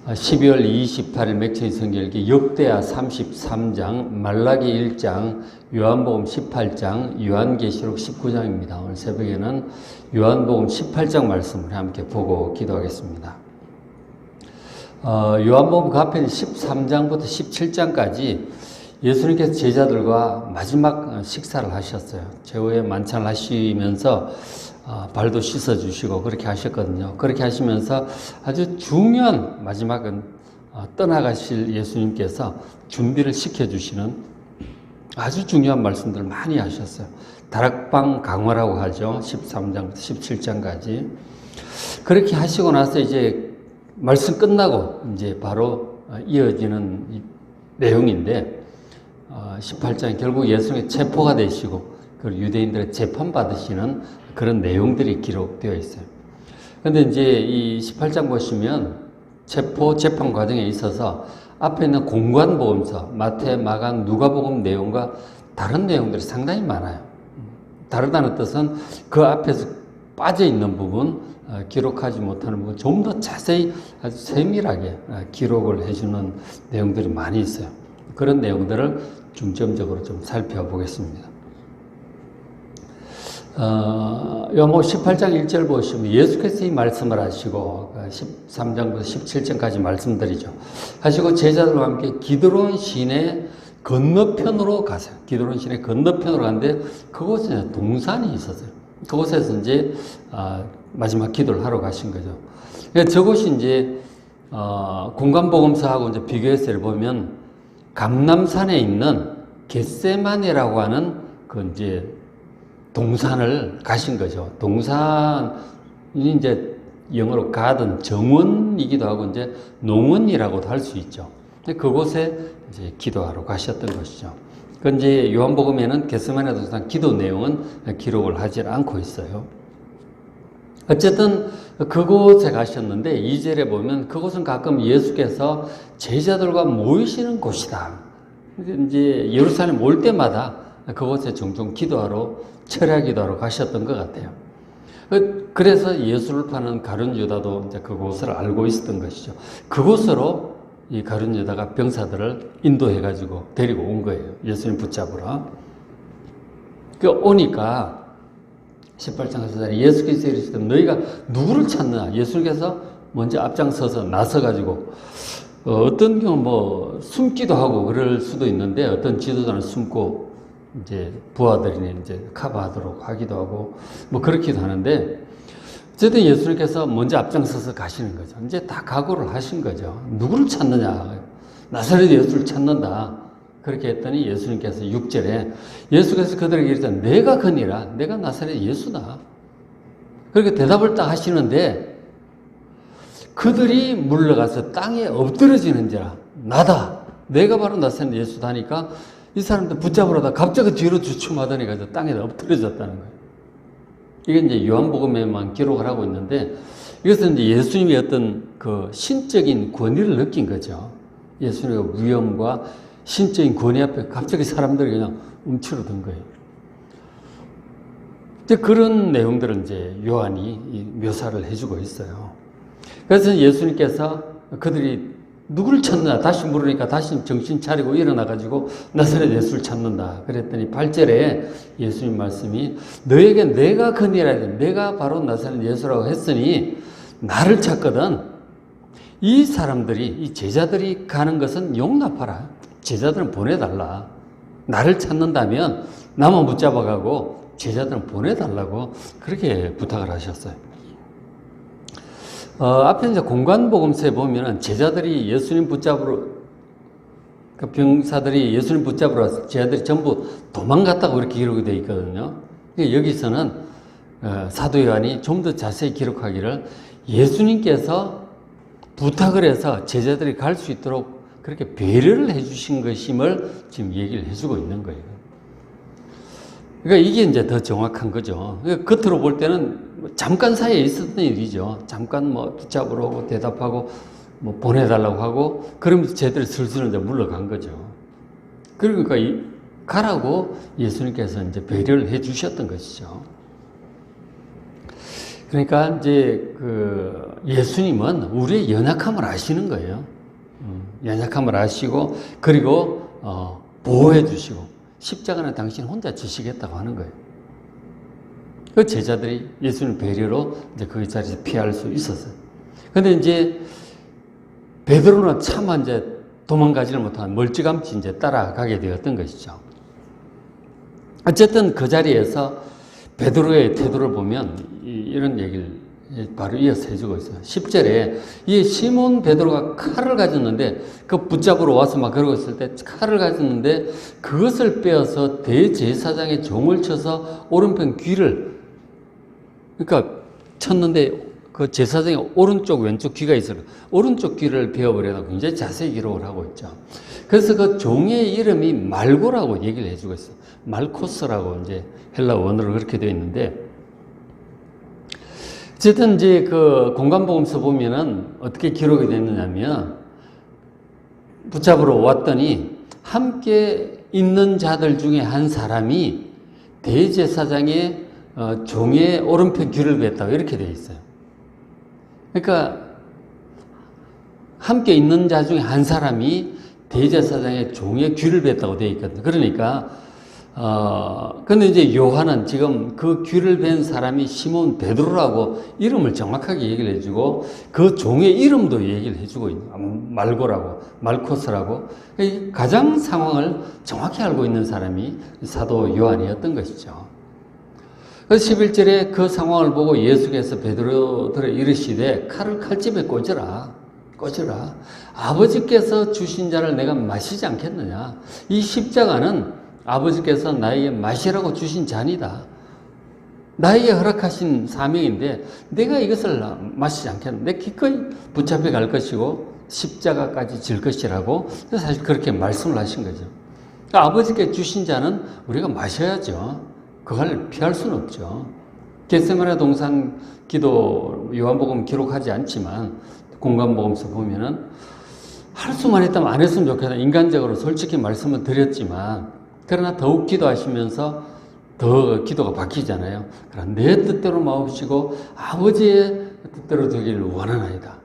12월 28일 맥주의 성경읽기 역대하 33장, 말라기 1장, 요한복음 18장, 요한계시록 19장입니다. 오늘 새벽에는 요한복음 18장 말씀을 함께 보고 기도하겠습니다. 요한복음 그 앞에 13장부터 17장까지 예수님께서 제자들과 마지막 식사를 하셨어요. 최후의 만찬을 하시면서 발도 씻어주시고 그렇게 하셨거든요. 그렇게 하시면서 아주 중요한 마지막은 떠나가실 예수님께서 준비를 시켜주시는 아주 중요한 말씀들을 많이 하셨어요. 다락방 강화라고 하죠. 13장부터 17장까지. 그렇게 하시고 나서 이제 말씀 끝나고 이제 바로 이어지는 내용인데 18장 결국 예수님의 체포가 되시고 그리고 유대인들의 재판받으시는 그런 내용들이 기록되어 있어요. 그런데 이제 이 18장 보시면 체포 재판 과정에 있어서 앞에 있는 공관복음서, 마태, 마가, 누가복음 내용과 다른 내용들이 상당히 많아요. 다르다는 뜻은 그 앞에서 빠져 있는 부분, 기록하지 못하는 부분 좀 더 자세히 아주 세밀하게 기록을 해주는 내용들이 많이 있어요. 그런 내용들을 중점적으로 좀 살펴보겠습니다. 요한복음 18장 1절 보시면 예수께서 이 말씀을 하시고 13장부터 17장까지 말씀드리죠. 하시고 제자들과 함께 기드론 시내 건너편으로 가세요. 기드론 시내 건너편으로 갔는데 그곳에 동산이 있었어요. 그곳에서 이제 마지막 기도를 하러 가신 거죠. 그러니까 저곳이 이제 공관복음서하고 이제 비교해서 보면 감람산에 있는 겟세마네라고 하는 그 이제 동산을 가신 거죠. 동산이 이제 영어로 가든 정원이기도 하고 이제 농원이라고도 할 수 있죠. 그곳에 이제 기도하러 가셨던 것이죠. 그 이제 요한복음에는 겟세마네 동산 기도 내용은 기록을 하지 않고 있어요. 어쨌든 그곳에 가셨는데 2절에 보면 그곳은 가끔 예수께서 제자들과 모이시는 곳이다. 이제 예루살렘 올 때마다 그곳에 종종 기도하러 철야 기도하러 가셨던 것 같아요. 그래서 예수를 파는 가룟 유다도 이제 그곳을 알고 있었던 것이죠. 그곳으로 이 가룟 유다가 병사들을 인도해가지고 데리고 온 거예요. 예수님 붙잡으러. 오니까 18장 14절에 예수께서 이르시되 너희가 누구를 찾느냐? 예수님께서 먼저 앞장서서 나서가지고 어떤 경우 뭐 숨기도 하고 그럴 수도 있는데 어떤 지도자는 숨고 이제 부하들이 이제 커버하도록 하기도 하고 뭐 그렇기도 하는데 어쨌든 예수님께서 먼저 앞장서서 가시는 거죠. 이제 다 각오를 하신 거죠. 누구를 찾느냐? 나사렛 예수를 찾는다. 그렇게 했더니 예수님께서 6절에 예수께서 그들에게 이르시되 내가 그니라. 내가 나사렛 예수다. 그렇게 대답을 딱 하시는데 그들이 물러가서 땅에 엎드러지는지라. 나다. 내가 바로 나사렛 예수다 하니까 이 사람들 붙잡으러다 갑자기 뒤로 주춤하더니 가서 땅에 엎드려졌다는 거예요. 이게 이제 요한복음에만 기록을 하고 있는데 이것은 이제 예수님의 어떤 그 신적인 권위를 느낀 거죠. 예수님의 위엄과 신적인 권위 앞에 갑자기 사람들이 그냥 움츠러든 거예요. 이제 그런 내용들을 이제 요한이 묘사를 해주고 있어요. 그래서 예수님께서 그들이 누구를 찾느냐 다시 물으니까 다시 정신 차리고 일어나가지고 나사렛 예수를 찾는다. 그랬더니 8절에 예수님 말씀이 너에게 내가 그니라. 내가 바로 나사렛 예수라고 했으니 나를 찾거든. 이 사람들이 이 제자들이 가는 것은 용납하라. 제자들은 보내달라. 나를 찾는다면 나만 붙잡아가고 제자들은 보내달라고 그렇게 부탁을 하셨어요. 앞에 이제 공관복음서에 보면은 제자들이 예수님 붙잡으러, 그 병사들이 예수님 붙잡으러 와서 제자들이 전부 도망갔다고 이렇게 기록이 되어 있거든요. 여기서는 사도 요한이 좀 더 자세히 기록하기를 예수님께서 부탁을 해서 제자들이 갈 수 있도록 그렇게 배려를 해주신 것임을 지금 얘기를 해주고 있는 거예요. 그러니까 이게 이제 더 정확한 거죠. 그러니까 겉으로 볼 때는 잠깐 사이에 있었던 일이죠. 잠깐 뭐 붙잡으러 오고 대답하고 뭐 보내달라고 하고 그러면서 쟤들이 슬슬 이제 물러간 거죠. 그러니까 가라고 예수님께서 이제 배려를 해 주셨던 것이죠. 그러니까 이제 예수님은 우리의 연약함을 아시는 거예요. 연약함을 아시고, 그리고 보호해 주시고, 십자가는 당신 혼자 지시겠다고 하는 거예요. 그 제자들이 예수님 배려로 이제 그 자리에서 피할 수 있었어요. 근데 이제 베드로는 차마 이제 도망가지를 못한 멀찌감치 이제 따라가게 되었던 것이죠. 어쨌든 그 자리에서 베드로의 태도를 보면 이런 얘기를 바로 이어서 해주고 있어요. 10절에 이 시몬 베드로가 칼을 가졌는데 그 붙잡으러 와서 막 그러고 있을 때 칼을 가졌는데 그것을 빼어서 대제사장의 종을 쳐서 오른편 귀를, 그러니까 쳤는데 그 제사장의 오른쪽 왼쪽 귀가 있어요. 오른쪽 귀를 베어버려서 굉장히 자세히 기록을 하고 있죠. 그래서 그 종의 이름이 말고라고 얘기를 해주고 있어요. 말코스라고 이제 헬라 원어로 그렇게 되어 있는데, 어쨌든 이제 그 공관복음서 보면은 어떻게 기록이 됐느냐면, 붙잡으러 왔더니 함께 있는 자들 중에 한 사람이 대제사장의 종의 오른편 귀를 베었다고 이렇게 되어 있어요. 그러니까 함께 있는 자 중에 한 사람이 대제사장의 종의 귀를 베었다고 되어 있거든요. 그러니까 근데 이제 요한은 지금 그 귀를 벤 사람이 시몬 베드로라고 이름을 정확하게 얘기를 해주고 그 종의 이름도 얘기를 해주고 있는, 말고라고, 말코스라고. 가장 상황을 정확히 알고 있는 사람이 사도 요한이었던 것이죠. 그래서 11절에 그 상황을 보고 예수께서 베드로들에 이르시되 칼을 칼집에 꽂으라. 아버지께서 주신 자를 내가 마시지 않겠느냐. 이 십자가는 아버지께서 나에게 마시라고 주신 잔이다. 나에게 허락하신 사명인데 내가 이것을 마시지 않겠느냐. 내 기꺼이 붙잡혀 갈 것이고 십자가까지 질 것이라고 사실 그렇게 말씀을 하신 거죠. 그러니까 아버지께 주신 잔은 우리가 마셔야죠. 그걸 피할 수는 없죠. 겟세마네 동산 기도 요한복음 기록하지 않지만 공관복음서 보면은 할 수만 했다면 안 했으면 좋겠다. 인간적으로 솔직히 말씀을 드렸지만, 그러나 더욱 기도하시면서 더 기도가 바뀌잖아요. 그러나 내 뜻대로 마옵시고 아버지의 뜻대로 되기를 원하나이다.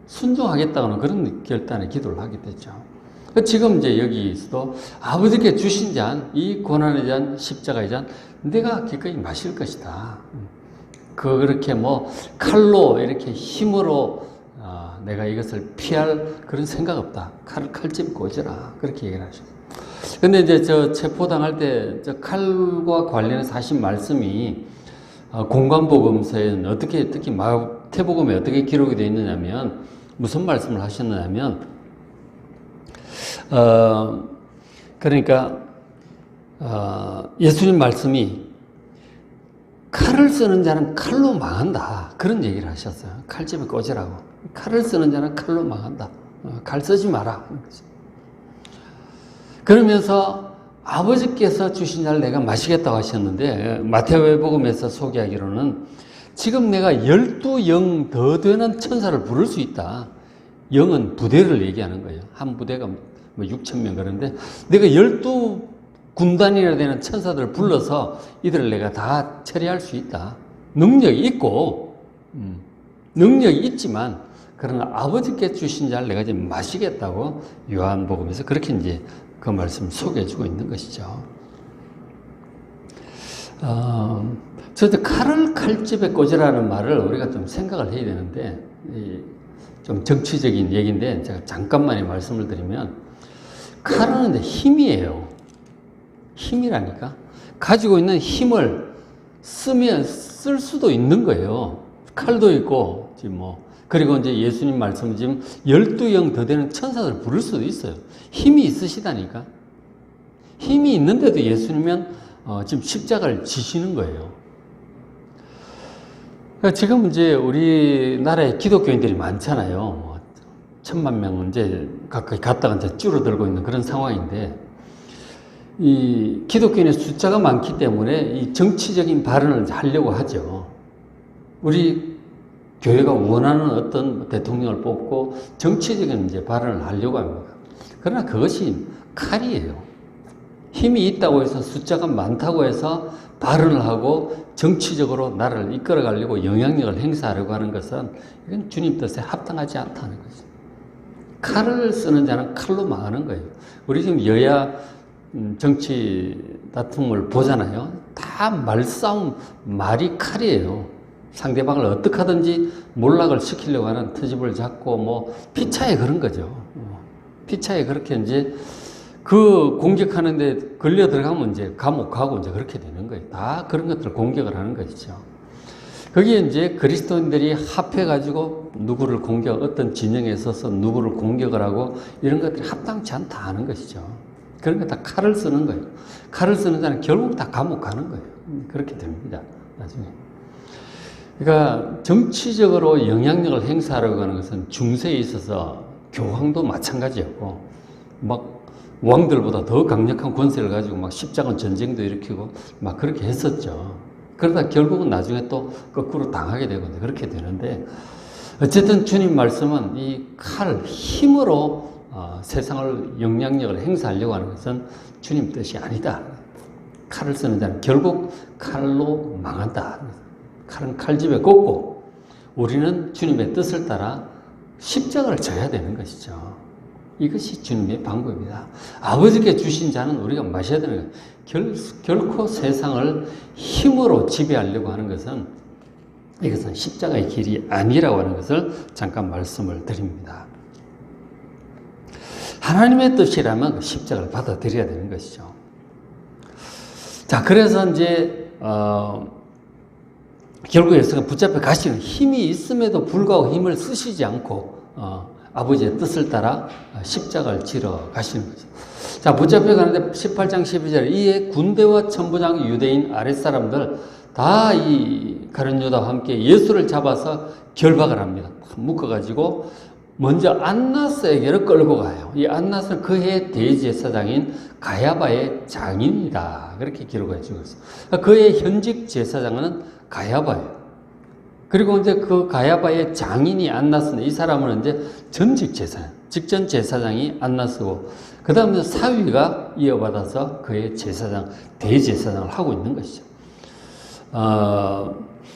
순종하겠다는 그런 결단의 기도를 하게 되죠. 지금 이제 여기서도 아버지께 주신 잔, 이 고난의 잔, 십자가의 잔, 내가 기꺼이 마실 것이다. 그렇게 뭐 칼로 이렇게 힘으로 내가 이것을 피할 그런 생각 없다. 칼집 꽂으라. 그렇게 얘기를 하셨어요. 근데 이제 저 체포당할 때 저 칼과 관련해서 하신 말씀이 공관복음서에는 어떻게, 특히 마태복음에 어떻게 기록이 되어 있느냐면, 무슨 말씀을 하셨느냐면, 그러니까 예수님 말씀이 칼을 쓰는 자는 칼로 망한다. 그런 얘기를 하셨어요. 칼집에 꽂으라고. 칼을 쓰는 자는 칼로 망한다. 칼 쓰지 마라. 그러면서 아버지께서 주신 자를 내가 마시겠다고 하셨는데, 마태복음에서 소개하기로는 지금 내가 12영 더 되는 천사를 부를 수 있다. 영은 부대를 얘기하는 거예요. 한 부대가 뭐 6,000명 그런데 내가 12군단이나 되는 천사들을 불러서 이들을 내가 다 처리할 수 있다. 능력이 있고, 능력이 있지만, 그러나 아버지께 주신 자를 내가 이제 마시겠다고 요한복음에서 그렇게 이제 그 말씀을 소개해주고 있는 것이죠. 저도 칼을 칼집에 꽂으라는 말을 우리가 좀 생각을 해야 되는데, 좀 정치적인 얘기인데 제가 잠깐만의 말씀을 드리면, 칼은 힘이에요. 힘이라니까. 가지고 있는 힘을 쓰면 쓸 수도 있는 거예요. 칼도 있고, 지금 그리고 이제 예수님 말씀은 지금 12영 더 되는 천사들을 부를 수도 있어요. 힘이 있으시다니까. 힘이 있는데도 예수님은 지금 십자가를 지시는 거예요. 그러니까 지금 이제 우리나라에 기독교인들이 많잖아요. 1,000만 명은 이제 가까이 갔다가 이제 줄어들고 있는 그런 상황인데, 이 기독교인의 숫자가 많기 때문에 이 정치적인 발언을 하려고 하죠. 우리 교회가 원하는 어떤 대통령을 뽑고 정치적인 이제 발언을 하려고 합니다. 그러나 그것이 칼이에요. 힘이 있다고 해서 숫자가 많다고 해서 발언을 하고 정치적으로 나라를 이끌어가려고 영향력을 행사하려고 하는 것은 이건 주님 뜻에 합당하지 않다는 거죠. 칼을 쓰는 자는 칼로 망하는 거예요. 우리 지금 여야 정치 다툼을 보잖아요. 다 말싸움, 말이 칼이에요. 상대방을 어떻게 하든지 몰락을 시키려고 하는 트집을 잡고 뭐 피차에 그런 거죠. 피차에 그렇게 이제 그 공격하는데 걸려 들어가면 이제 감옥 가고 이제 그렇게 되는 거예요. 다 그런 것들을 공격을 하는 것이죠. 거기에 이제 그리스도인들이 합해가지고 누구를 어떤 진영에 서서 누구를 공격을 하고 이런 것들이 합당치 않다 하는 것이죠. 그런 거 다 칼을 쓰는 거예요. 칼을 쓰는 자는 결국 다 감옥 가는 거예요. 그렇게 됩니다. 나중에. 그러니까 정치적으로 영향력을 행사하려고 하는 것은 중세에 있어서 교황도 마찬가지였고, 막 왕들보다 더 강력한 권세를 가지고 막 십자군 전쟁도 일으키고 막 그렇게 했었죠. 그러다 결국은 나중에 또 거꾸로 당하게 되고 그렇게 되는데, 어쨌든 주님 말씀은 이 칼, 힘으로 세상을 영향력을 행사하려고 하는 것은 주님 뜻이 아니다. 칼을 쓰는 자는 결국 칼로 망한다. 칼은 칼집에 꽂고 우리는 주님의 뜻을 따라 십자가를 져야 되는 것이죠. 이것이 주님의 방법입니다. 아버지께 주신 자는 우리가 마셔야 되는 거예요. 결코 세상을 힘으로 지배하려고 하는 것은 이것은 십자가의 길이 아니라고 하는 것을 잠깐 말씀을 드립니다. 하나님의 뜻이라면 그 십자가를 받아들여야 되는 것이죠. 자, 그래서 이제 결국 예수가 붙잡혀 가시는 힘이 있음에도 불구하고 힘을 쓰시지 않고 아버지의 뜻을 따라 십자가를 지러 가시는 거죠. 자, 붙잡혀 가는데 18장 12절에 이에 군대와 천부장 유대인 아랫사람들 다 이 가룟 유다와 함께 예수를 잡아서 결박을 합니다. 묶어가지고 먼저 안나스에게로 끌고 가요. 이 안나스는 그 해의 대제사장인 가야바의 장인이다. 그렇게 기록해 주고 있어요. 그의 현직 제사장은 가야바예요. 그리고 이제 그 가야바의 장인이 안나스인데 이 사람은 이제 전직 제사장, 직전 제사장이 안나스고 그 다음에 사위가 이어받아서 그의 제사장, 대제사장을 하고 있는 것이죠.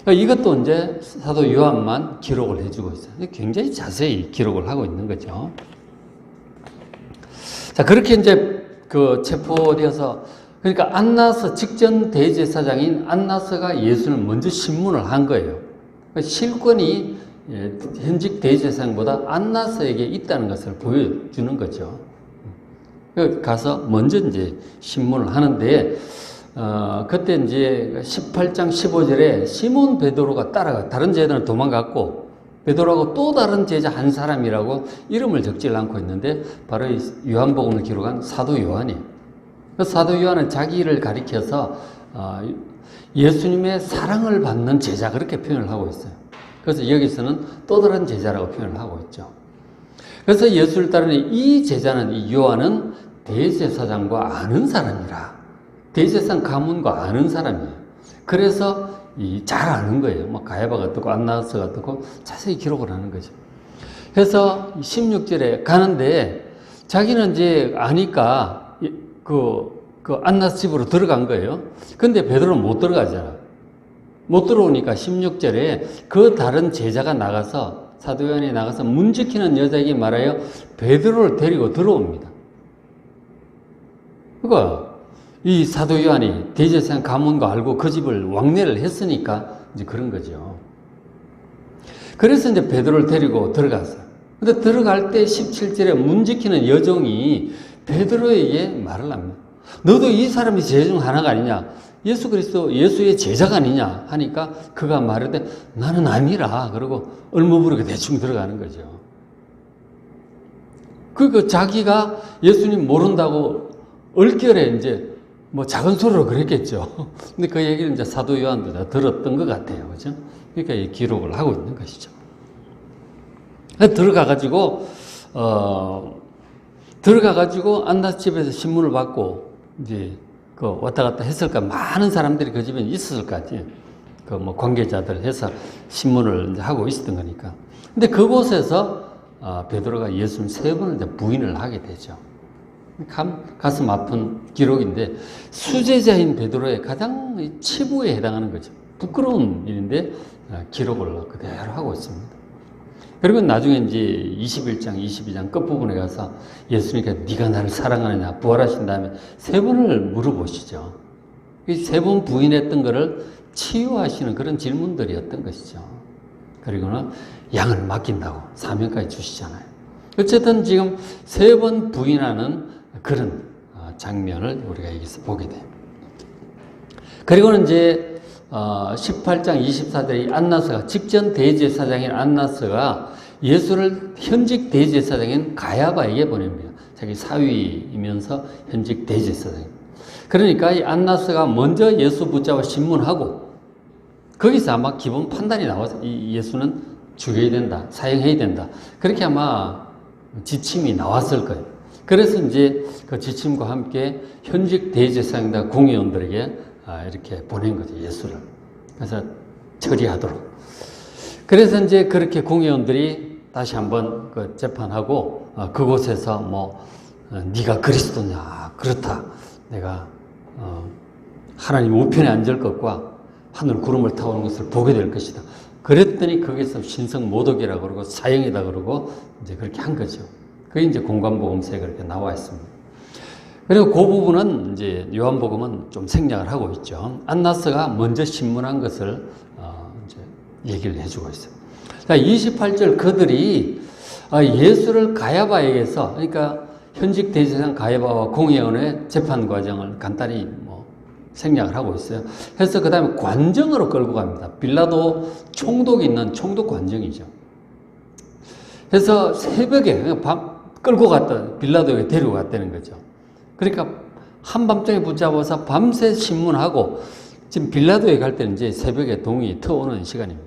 이것도 이제 사도 요한만 기록을 해주고 있어요. 굉장히 자세히 기록을 하고 있는 거죠. 자, 그렇게 이제 그 체포되어서 그러니까 안나스 직전 대제사장인 안나스가 예수를 먼저 신문을 한 거예요. 실권이 현직 대제사장보다 안나스에게 있다는 것을 보여주는 거죠. 가서 먼저 이제 신문을 하는데 그때 이제 18장 15절에 시몬 베드로가 따라가 다른 제자들은 도망갔고 베드로하고 또 다른 제자 한 사람이라고 이름을 적지 않고 있는데 바로 이 요한복음을 기록한 사도 요한이에요. 그 사도 요한은 자기를 가리켜서 예수님의 사랑을 받는 제자 그렇게 표현을 하고 있어요. 그래서 여기서는 또 다른 제자라고 표현을 하고 있죠. 그래서 예수를 따르는 이 제자는 이 요한은 대제사장과 아는 사람이라. 대제사장 가문과 아는 사람이에요. 그래서 잘 아는 거예요. 뭐 가야바가 어떻고 안나스가 어떻고 자세히 기록을 하는 거죠. 그래서 16절에 가는데 자기는 이제 아니까 그 안나스 집으로 들어간 거예요. 근데 베드로는 못 들어가잖아. 못 들어오니까 16절에 그 다른 제자가 나가서 사도 요한이 나가서 문 지키는 여자에게 말하여 베드로를 데리고 들어옵니다. 그러니까 이 사도 요한이 대제사장 가문과 알고 그 집을 왕래를 했으니까 이제 그런 거죠. 그래서 이제 베드로를 데리고 들어갔어요. 근데 들어갈 때 17절에 문 지키는 여종이 베드로에게 말을 합니다. 너도 이 사람이 제자 중 하나가 아니냐? 예수 그리스도 예수의 제자가 아니냐? 하니까 그가 말하되 나는 아니라 그러고 얼무부르게 대충 들어가는 거죠. 그러니까 자기가 예수님 모른다고 얼결에 이제 뭐 작은 소리로 그랬겠죠. 근데 그 얘기를 이제 사도 요한도 다 들었던 것 같아요. 그죠? 그러니까 이 기록을 하고 있는 것이죠. 들어가가지고 안나스 집에서 신문을 받고 이제 그 왔다 갔다 했을까 많은 사람들이 그 집에 있었을 것 같아요. 그 뭐 관계자들 해서 신문을 이제 하고 있었던 거니까. 근데 그곳에서 베드로가 예수님 3번을 이제 부인을 하게 되죠. 가슴 아픈 기록인데 수제자인 베드로의 가장 치부에 해당하는 거죠. 부끄러운 일인데 기록을 그대로 하고 있습니다. 그리고 나중에 이제 21장, 22장 끝부분에 가서 예수님께서 네가 나를 사랑하느냐 부활하신 다음에 세 번을 물어보시죠. 이 세 번 부인했던 것을 치유하시는 그런 질문들이었던 것이죠. 그리고는 양을 맡긴다고 사명까지 주시잖아요. 어쨌든 지금 세 번 부인하는 그런 장면을 우리가 여기서 보게 돼요. 그리고는 이제 18장 24절에 안나스가 직전 대제사장인 안나스가 예수를 현직 대제사장인 가야바에게 보냅니다. 자기 사위이면서 현직 대제사장. 그러니까 이 안나스가 먼저 예수 붙잡아 신문하고 거기서 아마 기본 판단이 나와서 이 예수는 죽여야 된다, 사형해야 된다. 그렇게 아마 지침이 나왔을 거예요. 그래서 이제 그 지침과 함께 현직 대제사장과 공의원들에게 이렇게 보낸 거죠, 예수를. 그래서 처리하도록. 그래서 이제 그렇게 공의원들이 다시 한번 그 재판하고 그곳에서 네가 그리스도냐? 그렇다. 내가 하나님 우편에 앉을 것과 하늘 구름을 타오는 것을 보게 될 것이다. 그랬더니 거기서 신성 모독이라고 그러고 사형이다 그러고 이제 그렇게 한 거죠. 그게 이제 공관복음서에 그렇게 나와 있습니다. 그리고 그 부분은 이제 요한복음은 좀 생략을 하고 있죠. 안나스가 먼저 신문한 것을 이제 얘기를 해주고 있어요. 자, 28절 그들이 예수를 가야바에게서, 그러니까 현직 대제사장 가야바와 공회원의 재판 과정을 간단히 생략을 하고 있어요. 그래서 그 다음에 관정으로 끌고 갑니다. 빌라도 총독이 있는 총독 관정이죠. 그래서 새벽에 끌고 갔다 빌라도에게 데리고 갔다는 거죠. 그러니까 한밤중에 붙잡아서 밤새 신문하고 지금 빌라도에 갈 때는 이제 새벽에 동이 트오는 시간입니다.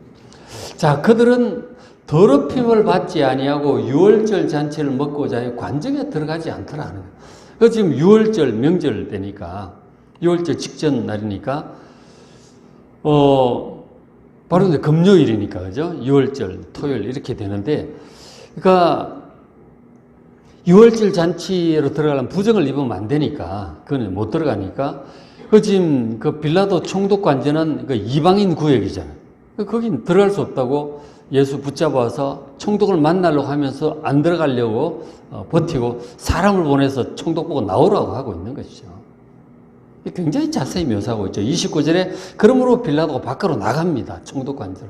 자, 그들은 더럽힘을 받지 아니하고 유월절 잔치를 먹고자 관정에 들어가지 않더라 하는 거예요. 그 지금 유월절 명절 때니까 유월절 직전 날이니까 바로 이제 금요일이니까 그죠? 유월절 토요일 이렇게 되는데 그러니까 유월절 잔치로 들어가려면 부정을 입으면 안 되니까, 그건 못 들어가니까, 지금 그 빌라도 총독 관저는 그 이방인 구역이잖아요. 거긴 들어갈 수 없다고 예수 붙잡아서 총독을 만나려고 하면서 안 들어가려고 버티고 사람을 보내서 총독 보고 나오라고 하고 있는 것이죠. 굉장히 자세히 묘사하고 있죠. 29절에 그러므로 빌라도가 밖으로 나갑니다. 총독 관저로.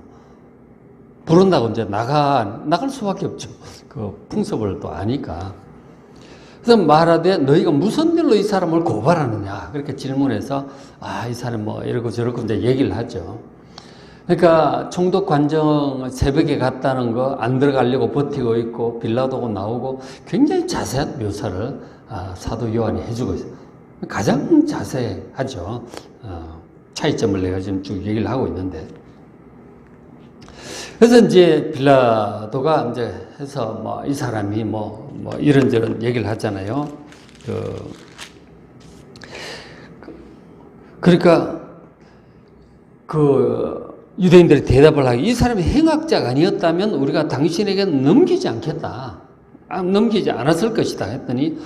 부른다고 이제 나갈 수밖에 없죠. 그 풍습을 또 아니까. 그래서 말하되 너희가 무슨 일로 이 사람을 고발하느냐 그렇게 질문해서 이 사람 이러고 저러고 이제 얘기를 하죠. 그러니까 총독 관정 새벽에 갔다는 거 안 들어가려고 버티고 있고 빌라도가 나오고 굉장히 자세한 묘사를 사도 요한이 해주고 있어요. 가장 자세하죠. 차이점을 내가 지금 쭉 얘기를 하고 있는데. 그래서 이제 빌라도가 이제 해서 이 사람이 이런저런 얘기를 하잖아요. 그러니까 유대인들이 대답을 하기 이 사람이 행악자가 아니었다면 우리가 당신에게 넘기지 않겠다. 넘기지 않았을 것이다 했더니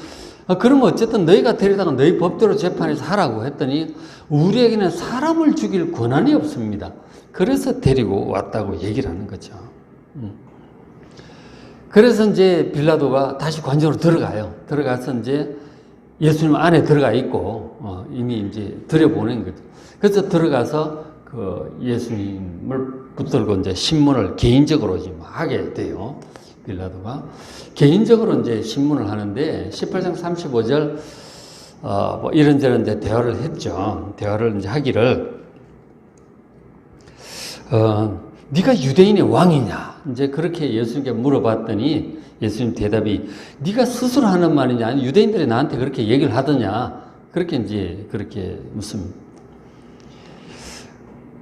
그러면 어쨌든 너희가 데려다가 너희 법대로 재판해서 하라고 했더니 우리에게는 사람을 죽일 권한이 없습니다. 그래서 데리고 왔다고 얘기를 하는 거죠. 그래서 이제 빌라도가 다시 관정으로 들어가요. 들어가서 이제 예수님 안에 들어가 있고, 이미 이제 들여보낸 거죠. 그래서 들어가서 그 예수님을 붙들고 이제 신문을 개인적으로 지금 하게 돼요. 빌라도가. 개인적으로 이제 신문을 하는데 18장 35절, 이런저런 이제 대화를 했죠. 대화를 이제 하기를, 네가 유대인의 왕이냐? 이제 그렇게 예수님께 물어봤더니 예수님 대답이 네가 스스로 하는 말이냐? 아니 유대인들이 나한테 그렇게 얘기를 하더냐? 그렇게 이제 그렇게 묻습니다.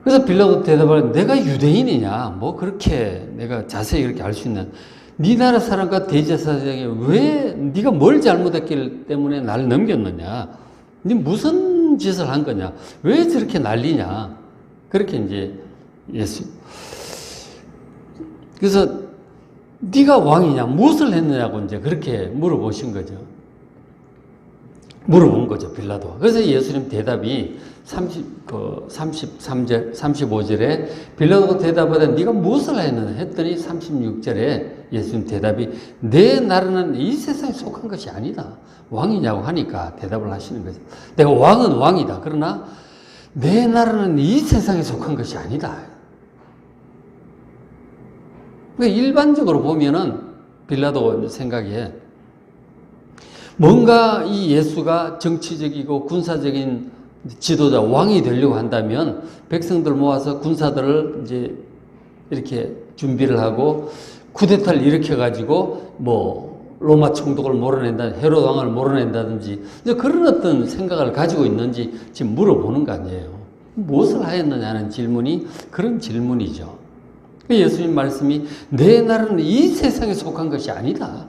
그래서 빌라도 대답을 내가 유대인이냐? 그렇게 내가 자세히 그렇게 알 수 있는 네 나라 사람과 대제사장이 왜 네가 뭘 잘못했기 때문에 나를 넘겼느냐? 네 무슨 짓을 한 거냐? 왜 저렇게 난리냐? 그렇게 이제 예수. 그래서 네가 왕이냐 무엇을 했느냐고 이제 그렇게 물어보신 거죠. 물어본 거죠, 빌라도. 그래서 예수님 대답이 33절, 35절에 빌라도가 대답하되 네가 무엇을 하였느냐 했더니 36절에 예수님 대답이 내 나라는 이 세상에 속한 것이 아니다. 왕이냐고 하니까 대답을 하시는 거죠. 내가 왕은 왕이다. 그러나 내 나라는 이 세상에 속한 것이 아니다. 그러니까 일반적으로 보면은 빌라도 생각에 뭔가 이 예수가 정치적이고 군사적인 지도자, 왕이 되려고 한다면 백성들 모아서 군사들을 이제 이렇게 준비를 하고 쿠데타를 일으켜가지고 뭐 로마 총독을 몰아낸다, 헤롯 왕을 몰아낸다든지 이제 그런 어떤 생각을 가지고 있는지 지금 물어보는 거 아니에요. 무엇을 하였느냐는 질문이 그런 질문이죠. 예수님 말씀이 내 나라는 이 세상에 속한 것이 아니다.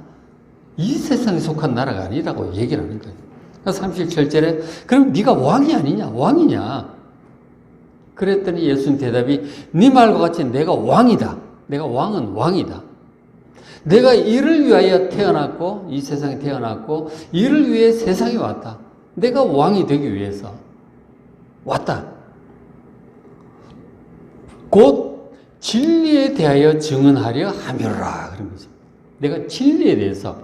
이 세상에 속한 나라가 아니라고 얘기를 하는 거예요. 37절에 그럼 네가 왕이 아니냐? 왕이냐? 그랬더니 예수님 대답이 네 말과 같이 내가 왕이다. 내가 왕은 왕이다. 내가 이를 위하여 태어났고 이 세상에 태어났고 이를 위해 세상에 왔다. 내가 왕이 되기 위해서 왔다. 곧 진리에 대하여 증언하려 함이라 그런 거죠. 내가 진리에 대해서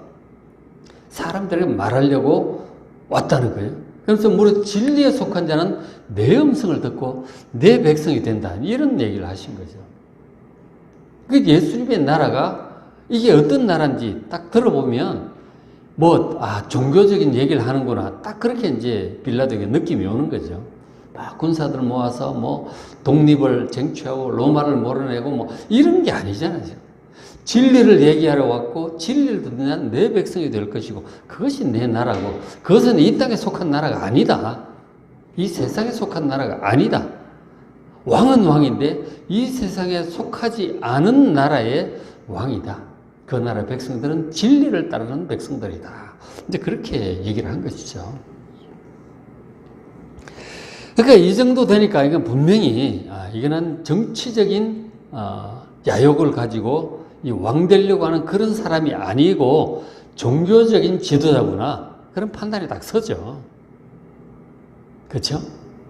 사람들에게 말하려고 왔다는 거예요. 그래서 무릇 진리에 속한 자는 내 음성을 듣고 내 백성이 된다. 이런 얘기를 하신 거죠. 그 예수님의 나라가 이게 어떤 나라인지 딱 들어보면 종교적인 얘기를 하는구나. 딱 그렇게 이제 빌라도에게 느낌이 오는 거죠. 막 군사들 모아서 독립을 쟁취하고 로마를 몰아내고 이런 게 아니잖아요. 진리를 얘기하러 왔고 진리를 듣는 내 백성이 될 것이고 그것이 내 나라고 그것은 이 땅에 속한 나라가 아니다. 이 세상에 속한 나라가 아니다. 왕은 왕인데 이 세상에 속하지 않은 나라의 왕이다. 그 나라 백성들은 진리를 따르는 백성들이다. 이제 그렇게 얘기를 한 것이죠. 그러니까 이 정도 되니까 이건 분명히 이거는 정치적인 야욕을 가지고 이 왕 되려고 하는 그런 사람이 아니고 종교적인 지도자구나. 그런 판단이 딱 서죠. 그렇죠?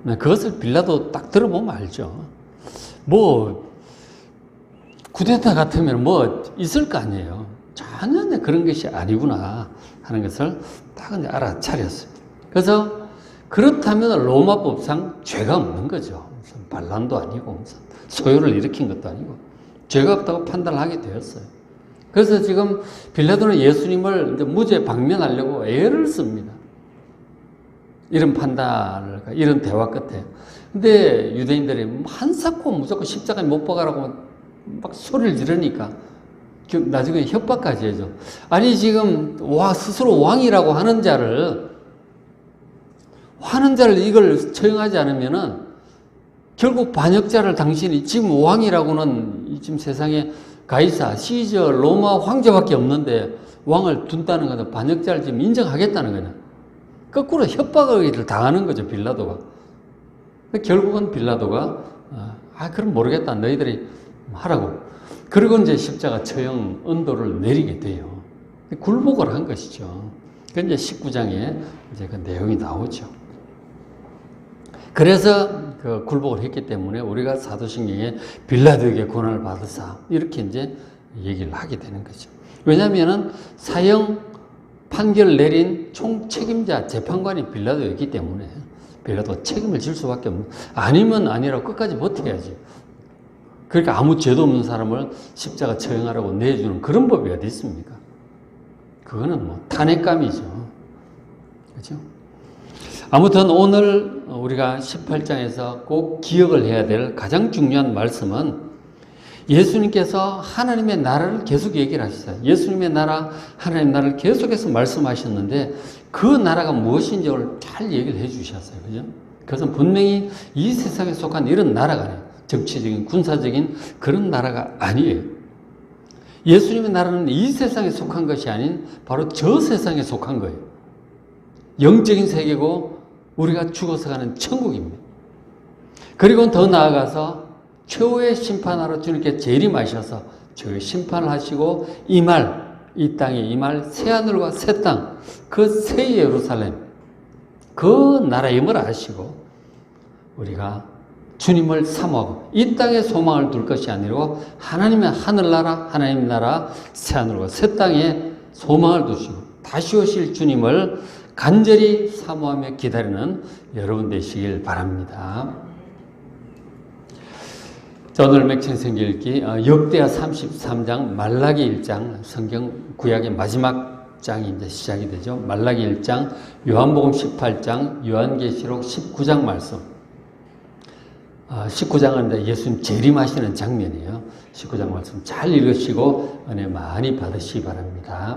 그것을 빌라도 딱 들어보면 알죠. 쿠데타 같으면 있을 거 아니에요. 전혀 그런 것이 아니구나 하는 것을 딱 알아차렸어요. 그래서 그렇다면 로마법상 죄가 없는 거죠. 무슨 반란도 아니고 무슨 소요를 일으킨 것도 아니고 죄가 없다고 판단을 하게 되었어요. 그래서 지금 빌라도는 예수님을 이제 무죄 방면하려고 애를 씁니다. 이런 판단을, 이런 대화 끝에. 근데 유대인들이 한사코 무조건 십자가에 못 박아라고 막 소리를 지르니까 나중에 협박까지 해줘. 아니 지금 스스로 왕이라고 하는 자를 이걸 처형하지 않으면은 결국 반역자를 당신이 지금 왕이라고는 지금 세상에 가이사, 시저, 로마 황제밖에 없는데 왕을 둔다는 것은 반역자를 지금 인정하겠다는 거냐. 거꾸로 협박을 당하는 거죠, 빌라도가. 결국은 빌라도가 그럼 모르겠다. 너희들이 하라고. 그리고 이제 십자가 처형 언도를 내리게 돼요. 굴복을 한 것이죠. 그 이제 19장에 이제 그 내용이 나오죠. 그래서 그 굴복을 했기 때문에 우리가 사도신경에 빌라도에게 고난을 받으사 이렇게 이제 얘기를 하게 되는 거죠. 왜냐하면은 사형 판결을 내린 총 책임자 재판관이 빌라도였기 때문에 빌라도가 책임을 질 수밖에 없는. 아니면 아니라고 끝까지 버텨야지. 그러니까 아무 죄도 없는 사람을 십자가 처형하라고 내주는 그런 법이 어디 있습니까? 그거는 탄핵감이죠. 그렇죠? 아무튼 오늘 우리가 18장에서 꼭 기억을 해야 될 가장 중요한 말씀은 예수님께서 하나님의 나라를 계속 얘기를 하셨어요. 예수님의 나라, 하나님의 나라를 계속해서 말씀하셨는데 그 나라가 무엇인지 잘 얘기를 해 주셨어요. 그죠? 그것은 분명히 이 세상에 속한 이런 나라가 아니에요. 정치적인, 군사적인 그런 나라가 아니에요. 예수님의 나라는 이 세상에 속한 것이 아닌 바로 저 세상에 속한 거예요. 영적인 세계고 우리가 죽어서 가는 천국입니다. 그리고 더 나아가서 최후의 심판하러 주님께 재림하셔서 저희 심판을 하시고 이 땅에 새하늘과 새 땅, 그 새 예루살렘, 그 나라임을 아시고 우리가 주님을 사모하고 이 땅에 소망을 둘 것이 아니고 하나님의 하늘나라, 하나님 나라, 새하늘과 새 땅에 소망을 두시고 다시 오실 주님을 간절히 사모하며 기다리는 여러분 되시길 바랍니다. 자, 오늘 맥천성경 읽기 역대하 33장, 말라기 1장, 성경 구약의 마지막 장이 이제 시작이 되죠. 말라기 1장, 요한복음 18장, 요한계시록 19장 말씀. 19장은 예수님 재림하시는 장면이에요. 19장 말씀 잘 읽으시고 은혜 많이 받으시기 바랍니다.